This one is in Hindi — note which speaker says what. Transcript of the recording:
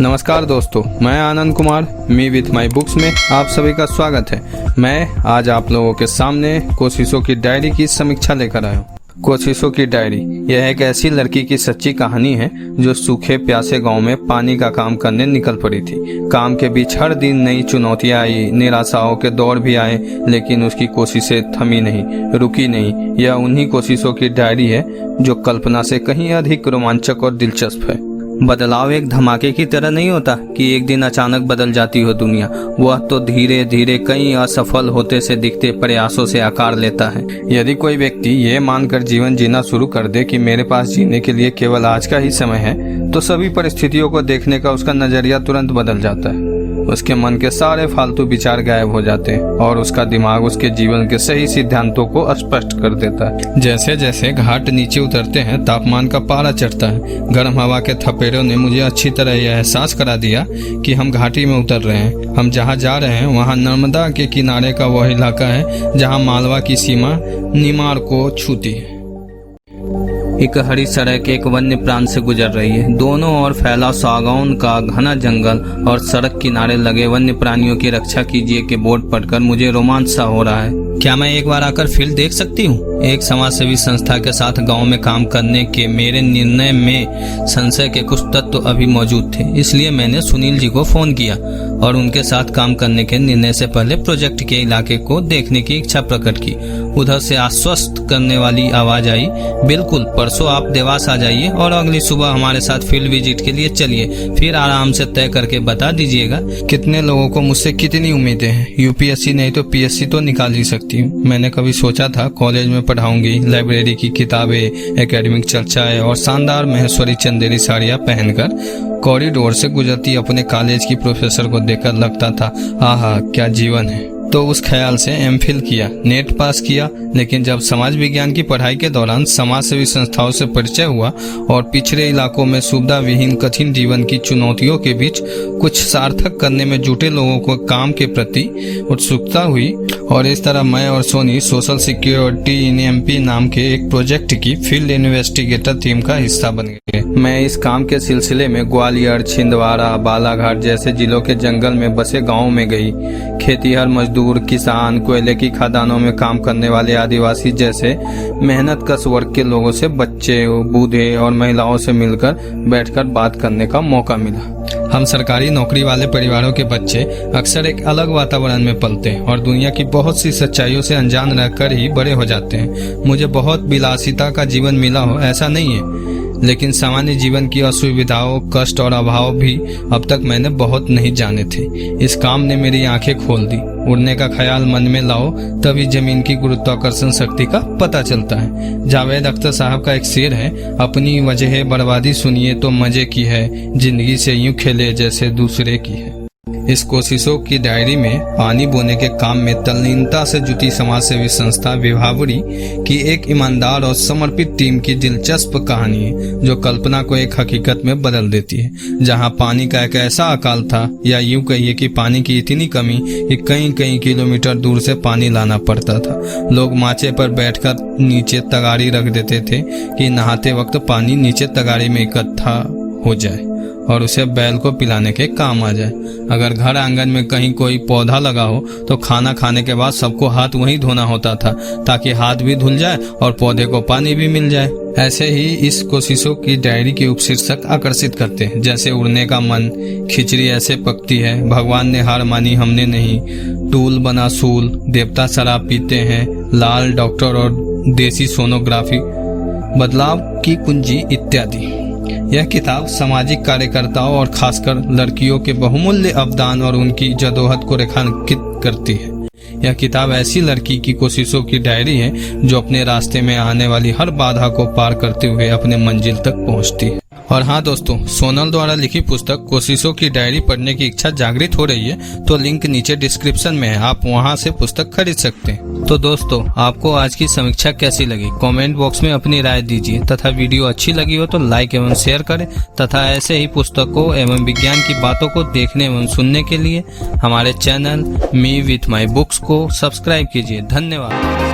Speaker 1: नमस्कार दोस्तों, मैं Anand Kumar me with my books में आप सभी का स्वागत है। मैं आज आप लोगों के सामने कोशिशों की डायरी की समीक्षा लेकर आया हूँ। कोशिशों की डायरी यह एक ऐसी लड़की की सच्ची कहानी है जो सूखे प्यासे गांव में पानी का काम करने निकल पड़ी थी। काम के बीच हर दिन नई चुनौतियां आई, निराशाओं के दौर भी आए, लेकिन उसकी कोशिशें थमी नहीं, रुकी नहीं। यह उन्हीं कोशिशों की डायरी है जो कल्पना से कहीं अधिक रोमांचक और दिलचस्प है। बदलाव एक धमाके की तरह नहीं होता कि एक दिन अचानक बदल जाती हो दुनिया। वह तो धीरे धीरे कई असफल होते से दिखते प्रयासों से आकार लेता है। यदि कोई व्यक्ति ये मानकर जीवन जीना शुरू कर दे कि मेरे पास जीने के लिए केवल आज का ही समय है, तो सभी परिस्थितियों को देखने का उसका नजरिया तुरंत बदल जाता है। उसके मन के सारे फालतू विचार गायब हो जाते हैं और उसका दिमाग उसके जीवन के सही सिद्धांतों को स्पष्ट कर देता है। जैसे जैसे घाट नीचे उतरते हैं, तापमान का पारा चढ़ता है। गर्म हवा के थपेड़ों ने मुझे अच्छी तरह यह एहसास करा दिया कि हम घाटी में उतर रहे हैं। हम जहाँ जा रहे हैं वहाँ नर्मदा के किनारे का वह इलाका है जहाँ मालवा की सीमा निमाड़ को छूती है। एक हरी सड़क एक वन्य प्रांत से गुजर रही है। दोनों ओर फैला सागौन का घना जंगल और सड़क किनारे लगे वन्य प्राणियों की रक्षा कीजिए के बोर्ड पढ़कर मुझे रोमांच सा हो रहा है। क्या मैं एक बार आकर फील्ड देख सकती हूँ? एक समाजसेवी संस्था के साथ गांव में काम करने के मेरे निर्णय में संशय के कुछ तत्व अभी मौजूद थे, इसलिए मैंने सुनील जी को फोन किया और उनके साथ काम करने के निर्णय से पहले प्रोजेक्ट के इलाके को देखने की इच्छा प्रकट की। उधर से आश्वस्त करने वाली आवाज आई, बिल्कुल, परसों आप देवास आ जाइए और अगली सुबह हमारे साथ फील्ड विजिट के लिए चलिए, फिर आराम से तय करके बता दीजिएगा। कितने लोगों को मुझसे कितनी उम्मीदें हैं। यूपीएससी नहीं तो पीएससी तो निकाल ही सकती हूँ। मैंने कभी सोचा था कॉलेज में पढ़ाऊंगी, लाइब्रेरी की किताबें, एकेडमिक चर्चाएं और शानदार महेश्वरी चंदेरी साड़ियाँ पहनकर कॉरिडोर से गुजरती अपने कॉलेज की प्रोफेसर को देखकर लगता था, आहा क्या जीवन है। तो उस ख्याल से एमफिल किया, नेट पास किया, लेकिन जब समाज विज्ञान की पढ़ाई के दौरान समाज सेवी संस्थाओं से परिचय हुआ और पिछड़े इलाकों में सुविधा विहीन कठिन जीवन की चुनौतियों के बीच कुछ सार्थक करने में जुटे लोगों को काम के प्रति उत्सुकता हुई और इस तरह मैं और Sony social security in MP नाम के एक प्रोजेक्ट की फील्ड इन्वेस्टिगेटर टीम का हिस्सा बन गए। मैं इस काम के सिलसिले में ग्वालियर, छिंदवाड़ा, बालाघाट जैसे जिलों के जंगल में बसे गाँव में गई। खेतीहर मजदूर, किसान, कोयले की खदानों में काम करने वाले आदिवासी जैसे मेहनत कश वर्ग के लोगों से, बच्चे, बूढ़े और महिलाओं से मिलकर बैठकर बात करने का मौका मिला। हम सरकारी नौकरी वाले परिवारों के बच्चे अक्सर एक अलग वातावरण में पलते हैं और दुनिया की बहुत सी सच्चाइयों से अनजान रहकर ही बड़े हो जाते हैं। मुझे बहुत विलासिता का जीवन मिला हो ऐसा नहीं है, लेकिन सामान्य जीवन की असुविधाओं, कष्ट और अभाव भी अब तक मैंने बहुत नहीं जाने थे। इस काम ने मेरी आंखें खोल दी। उड़ने का ख्याल मन में लाओ तभी जमीन की गुरुत्वाकर्षण शक्ति का पता चलता है। जावेद अख्तर साहब का एक शेर है, अपनी वजह बर्बादी सुनिए तो मजे की है, जिंदगी से यूं खेले जैसे दूसरे की है। इस कोशिशों की डायरी में पानी बोने के काम में तल्लीनता से जुटी समाजसेवी संस्था विभावरी की एक ईमानदार और समर्पित टीम की दिलचस्प कहानी है जो कल्पना को एक हकीकत में बदल देती है। जहां पानी का एक ऐसा अकाल था, या यूं कहिए कि पानी की इतनी कमी कि कई किलोमीटर दूर से पानी लाना पड़ता था। लोग माचे पर बैठकर नीचे तगाड़ी रख देते थे कि नहाते वक्त पानी नीचे तगाड़ी में इकट्ठा हो जाए और उसे बैल को पिलाने के काम आ जाए। अगर घर आंगन में कहीं कोई पौधा लगा हो तो खाना खाने के बाद सबको हाथ वहीं धोना होता था ताकि हाथ भी धुल जाए और पौधे को पानी भी मिल जाए। ऐसे ही इस कोशिशों की डायरी के उपशीर्षक आकर्षित करते हैं, जैसे उड़ने का मन, खिचड़ी ऐसे पकती है, भगवान ने हार मानी हमने नहीं, टूल बना सूल, देवता शराब पीते हैं, लाल डॉक्टर और देसी सोनोग्राफी, बदलाव की कुंजी इत्यादि। यह किताब सामाजिक कार्यकर्ताओं और खासकर लड़कियों के बहुमूल्य अवदान और उनकी जदोहद को रेखांकित करती है। यह किताब ऐसी लड़की की कोशिशों की डायरी है जो अपने रास्ते में आने वाली हर बाधा को पार करते हुए अपने मंजिल तक पहुंचती है। और हाँ दोस्तों, सोनल द्वारा लिखी पुस्तक कोशिशों की डायरी पढ़ने की इच्छा जागृत हो रही है तो लिंक नीचे डिस्क्रिप्शन में है, आप वहां से पुस्तक खरीद सकते हैं। तो दोस्तों, आपको आज की समीक्षा कैसी लगी कमेंट बॉक्स में अपनी राय दीजिए तथा वीडियो अच्छी लगी हो तो लाइक एवं शेयर करें तथा ऐसे ही पुस्तकों एवं विज्ञान की बातों को देखने एवं सुनने के लिए हमारे channel me with my books को सब्सक्राइब कीजिए। धन्यवाद।